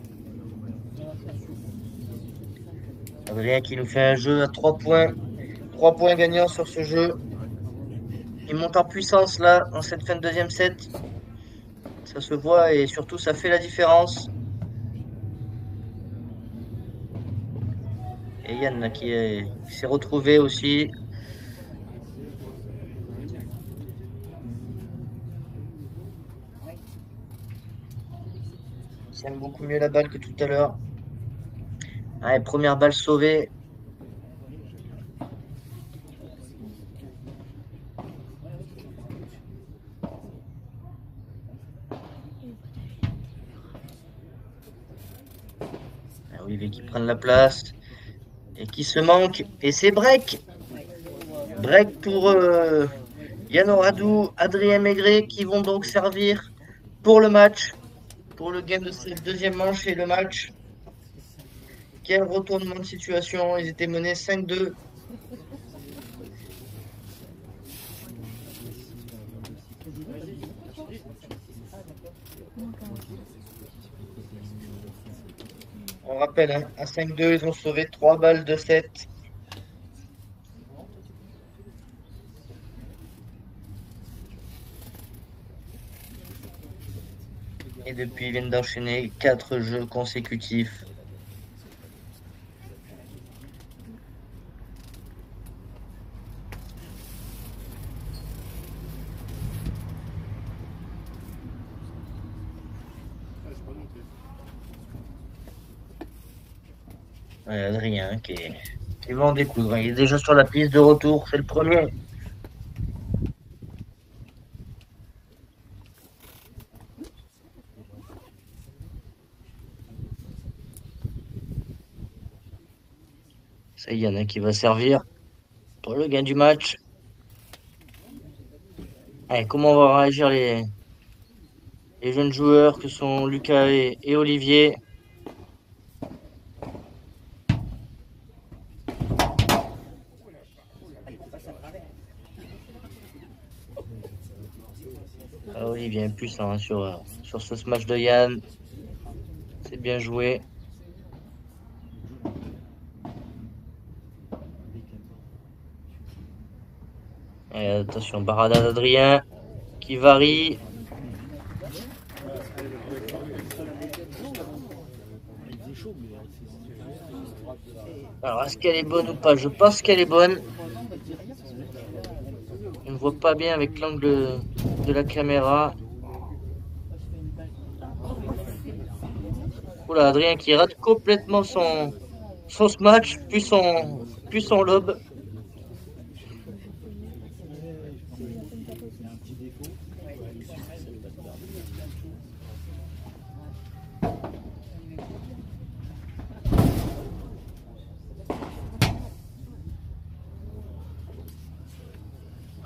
Adrien qui nous fait un jeu à 3 points. 3 points gagnants sur ce jeu. Il monte en puissance là, en cette fin de deuxième set. Ça se voit et surtout ça fait la différence. Et Yann là, qui s'est retrouvé aussi. Il aime beaucoup mieux la balle que tout à l'heure. Allez, première balle sauvée. Olivier qui prennent la place et qui se manque. Et c'est break. Break pour Yann Oradou, Adrien Maigret qui vont donc servir pour le match, pour le game de cette deuxième manche et le match. Quel retournement de situation. Ils étaient menés 5-2. On rappelle, hein, à 5-2, ils ont sauvé 3 balles de 7. Et depuis, ils viennent d'enchaîner 4 jeux consécutifs. Adrien qui va en découdre. Il est déjà sur la piste de retour, c'est le premier. Ça y en a qui va servir pour le gain du match. Allez, comment vont réagir les jeunes joueurs que sont Lucas et Olivier? Olivier est puissant hein, sur ce smash de Yann. C'est bien joué. Et attention, barada d'Adrien qui varie. Alors, est-ce qu'elle est bonne ou pas? Je pense qu'elle est bonne. On ne voit pas bien avec l'angle de la caméra. Oula, Adrien qui rate complètement son smash, puis son lob.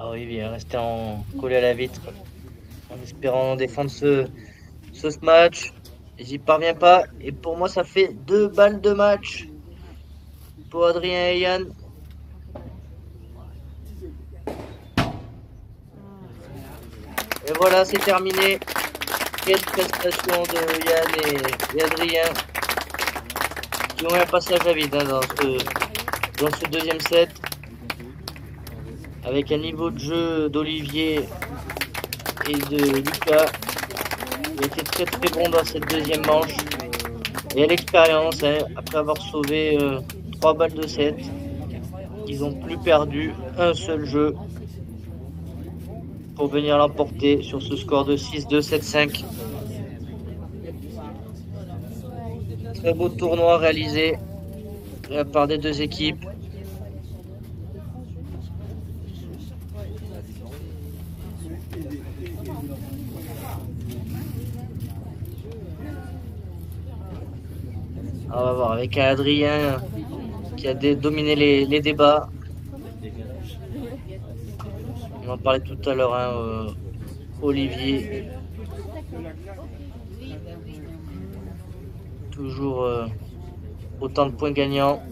Olivier rester collé à la vitre en espérant défendre ce match. Et j'y parviens pas. Et pour moi, ça fait 2 balles de match pour Adrien et Yann. Et voilà, c'est terminé. Quelle prestation de Yann et Adrien qui ont un passage à vide hein, dans ce deuxième set. Avec un niveau de jeu d'Olivier et de Lucas. Il était très très bon dans cette deuxième manche. Et à l'expérience, hein, après avoir sauvé 3 balles de 7, ils n'ont plus perdu un seul jeu pour venir l'emporter sur ce score de 6-2, 7-5. Très beau tournoi réalisé par des deux équipes. On va voir avec un Adrien qui a dominé les débats. On en parlait tout à l'heure, hein, Olivier. Toujours autant de points gagnants.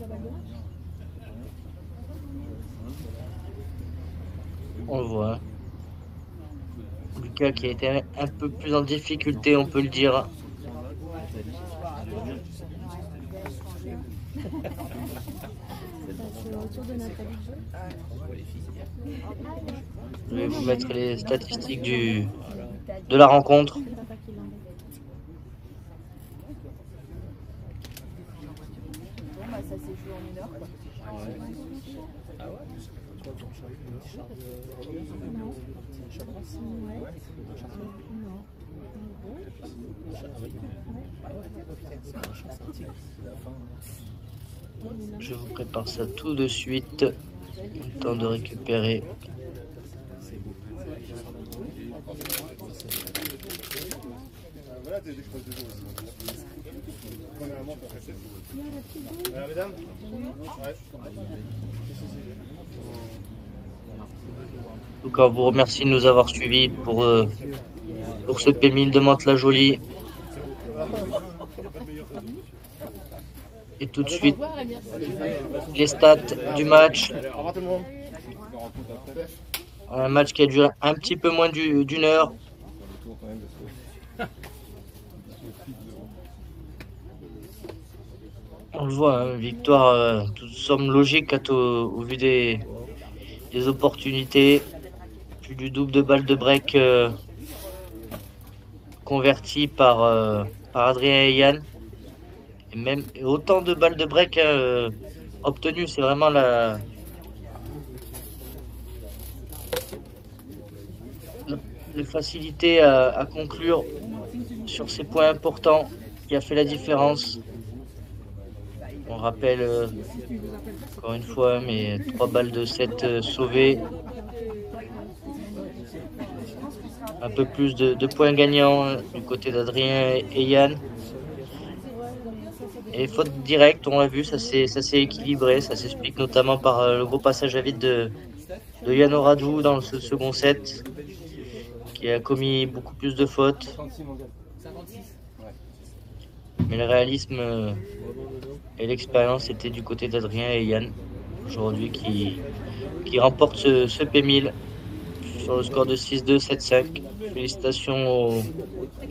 On le voit. Hein. Lucas qui a été un peu plus en difficulté, on peut le dire. C'est au tour de Nathalie de jouer. Je vais vous mettre les statistiques de la rencontre. C'est papa qui l'embête. Bon, bah, ça s'est joué en 1 heure, quoi. Non. Ouais. Non. Je vous prépare ça tout de suite. Le temps de récupérer. Voilà des choses de jour aussi. Premièrement, pour rester. Mesdames? Ouais. En tout cas, on vous remercie de nous avoir suivis pour ce P1000 de Mantes-la-Jolie. Et tout de suite, les stats du match. Au revoir tout le monde. Un match qui a duré un petit peu moins d'une heure. On le voit, hein, victoire, tout semble logique au vu des opportunités. Plus du double de balles de break converties par Adrien et Yann. Et même autant de balles de break obtenues, c'est vraiment la facilité à conclure sur ces points importants qui a fait la différence. On rappelle encore une fois, mais 3 balles de 7 sauvées. Un peu plus de points gagnants du côté d'Adrien et Yann. Et faute directe, on l'a vu, ça s'est équilibré. Ça s'explique notamment par le gros passage à vide de Yann Oradou dans ce second set, qui a commis beaucoup plus de fautes. Mais le réalisme et l'expérience étaient du côté d'Adrien et Yann aujourd'hui qui remporte ce P1000 sur le score de 6-2, 7-5. Félicitations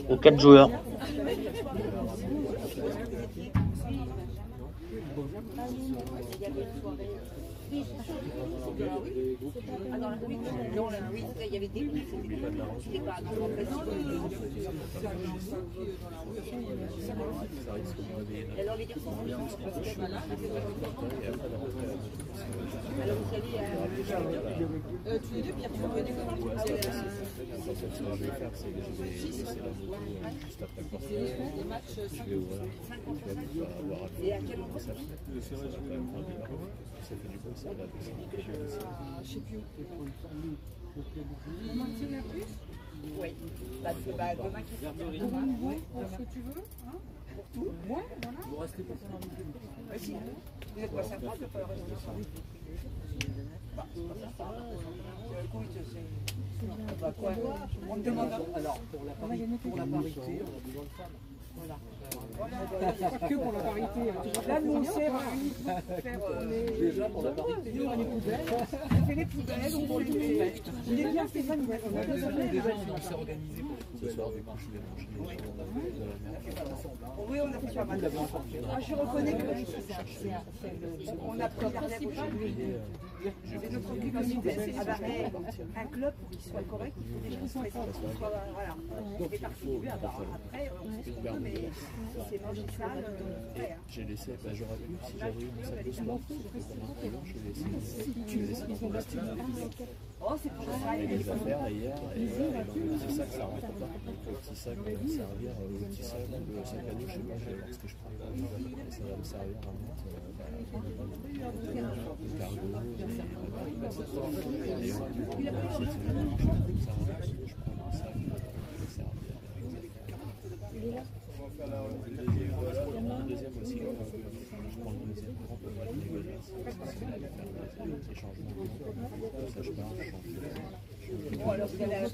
aux 4 joueurs. Oui, il y avait des groupes, c'était pas et alors les garçons, alors vous savez, tous les deux, Pierre, tu veux du et à quel moment ça fait du bon, ça je sais plus où. Oui. Bah, demain qui sort. Pour ce que tu veux, hein? Pour tout. Moi, voilà. Vous restez pour ça. Si. Vous êtes pas sympa de ne pas rester ensemble. Bah, c'est pas sympa. Écoute, c'est. Bah, quoi? On te demande. Alors, pour la parité, on a besoin de femmes. Voilà. Que pour la parité. Là, nous, on sert uniquement pour faire. Déjà, pour la parité. On les poubelles. On fait les poubelles, on prend les poubelles. Il est bien, Stéphane. On a déjà, on s'est organisé pour ce soir, des couches, oui, on a fait pas mal. Je reconnais que on a regardé c'est notre occupation. Un club, pour qu'il soit correct, il faut déjà se présenter. Voilà. Des particuliers, après, on se trouve, mais c'est dans une salle. J'ai laissé, j'aurais pu, si j'avais eu mon sac de sport, j'ai laissé dans mon vestibule. Oh, c'est pour ça. Et les affaires hier, et le petit sac, ça rentre pas. Le petit sac va me servir, le petit sac, le sac à dos, je sais pas, parce que je prends pas, et ça va me servir à mettre le cargo, deuxième aussi, je prends le deuxième grand pour mettre les godasses, parce que c'est là de faire des changements. Ça, je pars, je change. Bon, alors, vous allez à la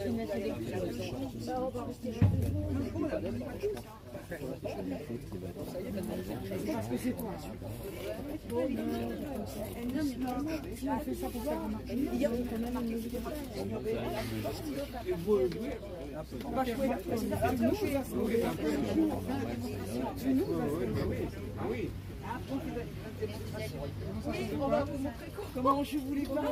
On va jouer là. Oui, on va vous montrer comment je voulais pas.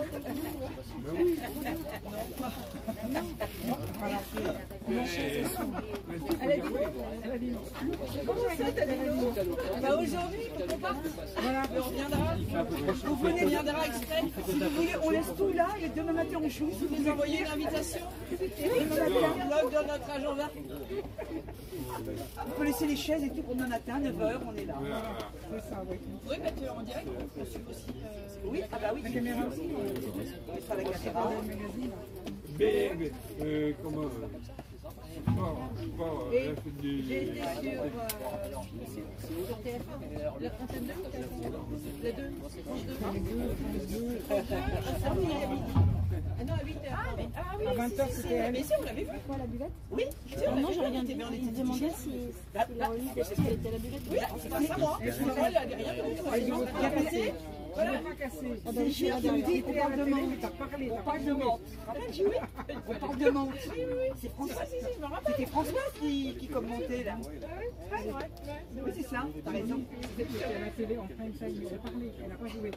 Aujourd'hui, on part. Voilà, on reviendra. Vous venez, viendra exprès. Si vous voulez, on laisse tout là et demain matin on joue. Si vous envoyez une invitation, demain matin, dans notre agenda. On peut laisser les chaises et tout pour demain matin, 9h, on est là. C'est ça, oui. Vous pouvez mettre en direct aussi. Oui, ah bah oui. La caméra aussi. On mettra la caméra. Mais comment J'ai été sur TF1, la trentaine de la 2, ah non, à 8h. Ah oui, à 20h, c'était elle. Mais si, on l'avait vu. Quoi, la buvette? Oui, Non, j'ai rien dit. Il se demandait si la remise était à la buvette. oui, c'est pas ça, moi. Moi, elle avait rien dit. Elle a cassé. Voilà. Ah ben, je suis là derrière. On parle de menthe. On parle de menthe. On parle de menthe. C'est François. C'était François qui commentait là. Oui, c'est ça, t'as raison. À la télé, en prime time, elle a parlé, elle n'a pas joué.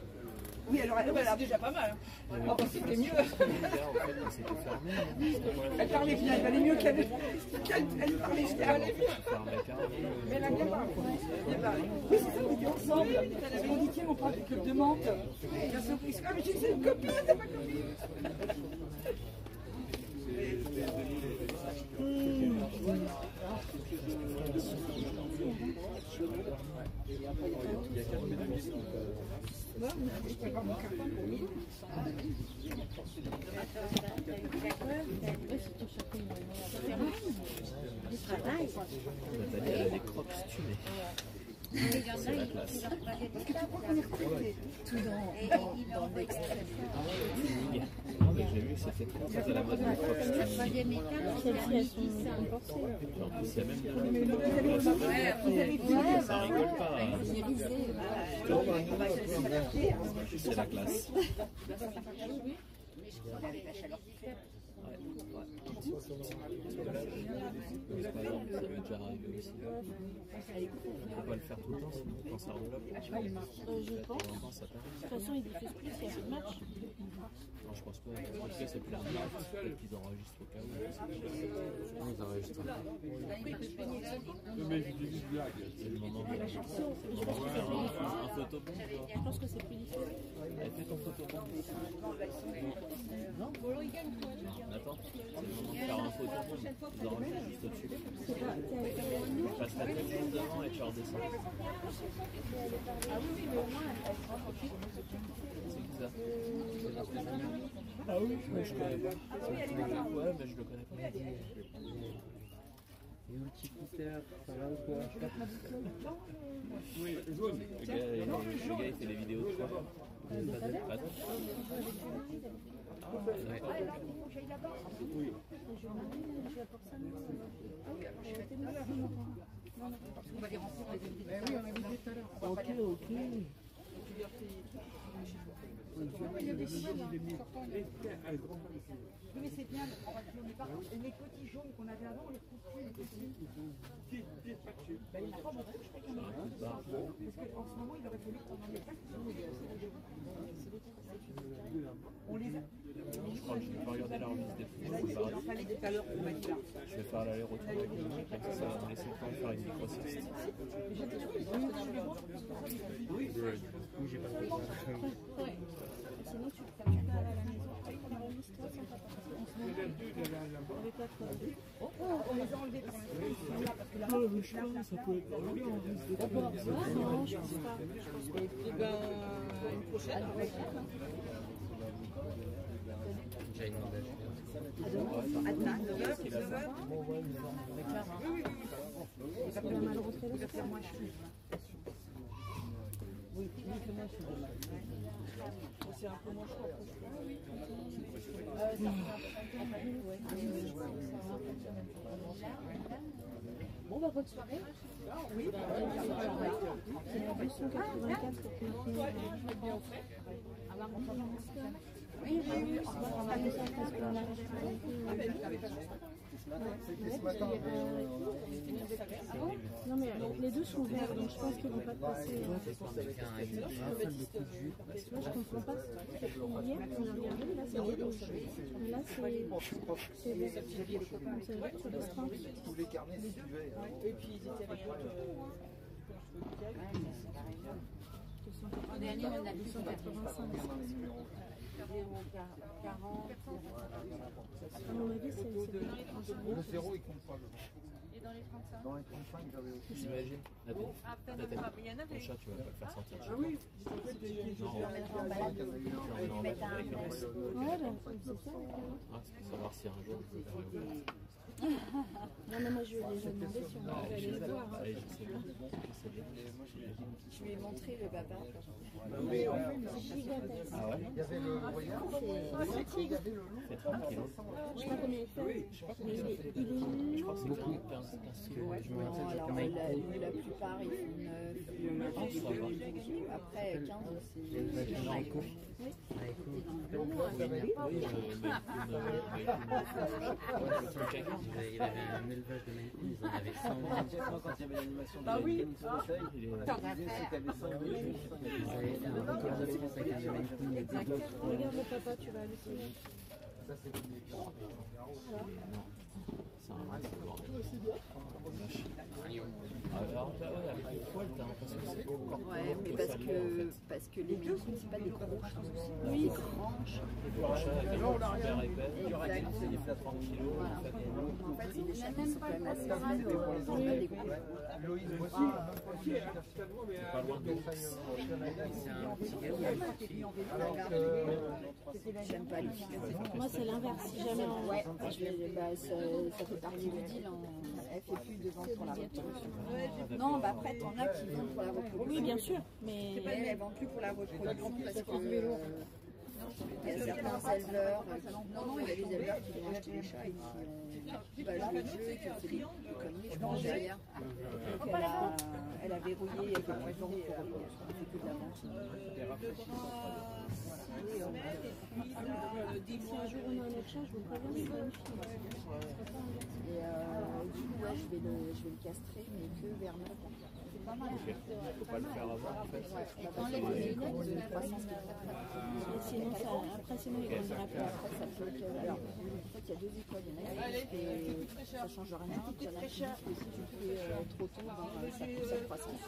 Oui, alors elle a déjà pas mal. Oh, bah, c'était mieux. Elle parlait bien, elle valait mieux qu'elle parlait. Elle mais elle a bien parlé. Oui, c'est ça, on était ensemble. On dit, tiens, on parle du club de menthe. Bien sûr, ah, mais c'est une copine, c'est ma copine. Nathalie, elle a des crocs stumés. C'est la classe. Tout dans l'extrême. Non, mais j'ai vu que c'était très à la mode, les crocs stumés. Celles-ci, elles sont renforcées. En plus, il y a même de ça rigole pas. Hein. C'est la classe. Ça m'est déjà arrivé aussi. On peut pas le faire tout le temps, sinon quand ça enveloppe, Je pense. De toute façon, ils diffusent plus, il y a plus de match. non, je pense pas. En tout cas, c'est plus un match. Peut-être qu'ils enregistrent au cas où. Non, ils enregistrent pas. Mais je dis une blague. C'est le moment de faire un photobomb. Je pense que c'est plus difficile. Elle fait ton photobomb. Non, attends, c'est le moment de faire un photobomb. Ils enregistrent juste au-dessus. Tu passes la tête juste devant et tu redescends. C'est qui ça? Ah oui, je connais pas. Ouais, mais je le connais pas. Et un petit Peter, ça va ou quoi? Oui, jaune. Le gars, il fait des vidéos de toi. Attends. Oui. Ok. Il y a des signes. Oui, mais c'est bien, on est pas. Et les petits jaunes qu'on avait avant, on les trouve plus. Les petits. Il n'y en a pas beaucoup, je crois qu'il y en a. Parce qu'en ce moment, il aurait fallu qu'on en ait pas. On les a. Je crois que je vais pas regarder la remise des Il en fallait tout à l'heure pour mettre là. Je vais faire l'aller-retour avec le mec, comme ça va me laisser le temps de faire une micro-sieste. Oui, j'ai pas fait ça. Ouais. Sinon, tu peux aller à la maison. La remise, toi, ça va pas. Avec la toile. On les a enlevés pour l'instant. Parce que là, Ça peut être enlevé en remise des Non, je pense pas. et ben, une prochaine. J'ai une demandé. À demain, 9h. On a mal rentré le soir. Oui, c'est moins chaud. C'est un peu moins chaud. Bon, bah, bonne soirée. Oui, C'est la 284 pour que oui, j'ai eu. on a C'était ce matin. Non mais les deux sont verts, donc je pense qu'ils vont pas te passer. Moi je comprends pas. Hier on a regardé, là c'est rouge. Mais là c'est vert. Donc ça veut dire que tu restreins. Tous les carnets suivaient. Et puis ils étaient rien. En dernier, on a 285. À mon avis, c'est Le 0 il compte pas. Et dans les 35 Dans les 35, j'avais aussi. T'imagines, Nathalie, il y en ton avait. chat, tu vas pas le faire sortir. Ah oui, Ouais, ben, c'est ça. Pour savoir si un jour il peut faire un Non, mais moi je lui ai déjà demandé si on pouvait aller le voir. Hein. je sais bien. Je sais bien. Je lui ai montré le baba. C'est gigantesque. Ah ouais? Il y avait le voyage. C'est Il y avait le loup. C'est 30 kilos. Je sais pas combien il fait, mais il est Je crois que c'est long. 15 kilos. Je me Non, rappelle. alors la plupart ils font 9, après 15 c'est Aïko. Oui, Il avait un élevage de Maine Coon, ils en avaient 120. Quand il y avait l'animation de Bah oui. il disait qu'il y avait 100 000. Ils avaient fait un record de France avec un de Maine Coon. Regarde le papa, tu vas halluciner. Ça, c'est comme les carnets. c'est un bordel. Alors, ouais, avec les poils, t'as l'impression que c'est encore Ouais, mais parce que les Maine Coon, c'est pas des gros chats. Oui. Des grands chats. super épais. Il y aura des Exact. il fait 30 kilos. Voilà. En fait, c'est des chats qui sont quand même assez rares. C'est pas des gros. Loïs aussi, C'est pas loin de nous. C'est un petit gars. J'aime pas les filles. Moi c'est l'inverse, si jamais on... Ouais, ça fait partie du deal. Elle fait plus de vente pour la reproduction. Non, bah après, t'en as qui vendent pour la reproduction. Oui, bien sûr, mais... Elle, elle vend plus pour la reproduction parce que il y a certains éleveurs. Non, il y a des éleveurs qui vont acheter des chats et qui jouent le jeu et qui ont fait des conneries, je pense, derrière. Donc elle a verrouillé il y a quelques temps pour fait que de la vente. Si un jour on a un autre chat, je vous préviens, c'est pas une fille. Et du coup, ouais, je vais le castrer, mais que vers 9 ans. C'est pas mal. Faut pas le faire avant, en fait. Enlève les lunettes de croissance qui Et sinon, après, sinon il grandira plus. après, ça peut être. Alors, en fait, il y a deux écoles. Il y en a qui fait ça change rien. Il y en a qui disent que si tu fais trop tôt, ben, ça pousse sa croissance.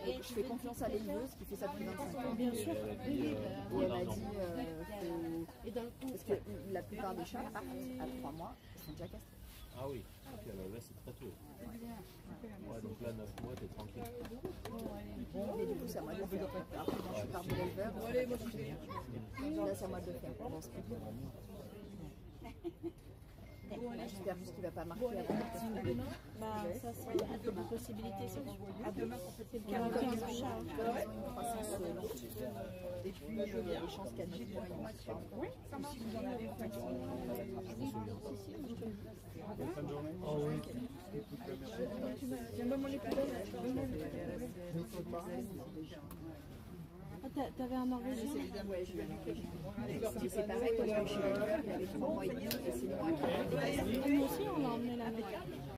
Donc, je fais confiance à l'éleveuse qui fait ça depuis 25 ans. Bien sûr. Et elle a dit parce que la plupart des chats partent à 3 mois, ils sont déjà castrés. Ah oui, ok, alors là c'est très tôt. Ouais, donc là 9 mois, t'es tranquille. Mais du coup, c'est à moi de le faire. Après, quand je pars de l'éleveur, là, c'est à moi de le faire. Bon, c'est pas j'espère juste qu'il ne va pas marquer avant. Bah, ça, c'est une possibilité, c'est sûr. C'est le caractère du chat. Une croissance lente. Et puis, les chances qu'à 9 mois, il marque pas. Oui, ça marche. Si vous en avez Oh oui. Donne-moi les poubelles. Ah, t'avais un Norvégien? Ouais, je vais c'est pareil, parce que je suis éleveur, il avait 3 mois et demi, et c'est moi qui ai Nous aussi, on l'a emmené là-bas.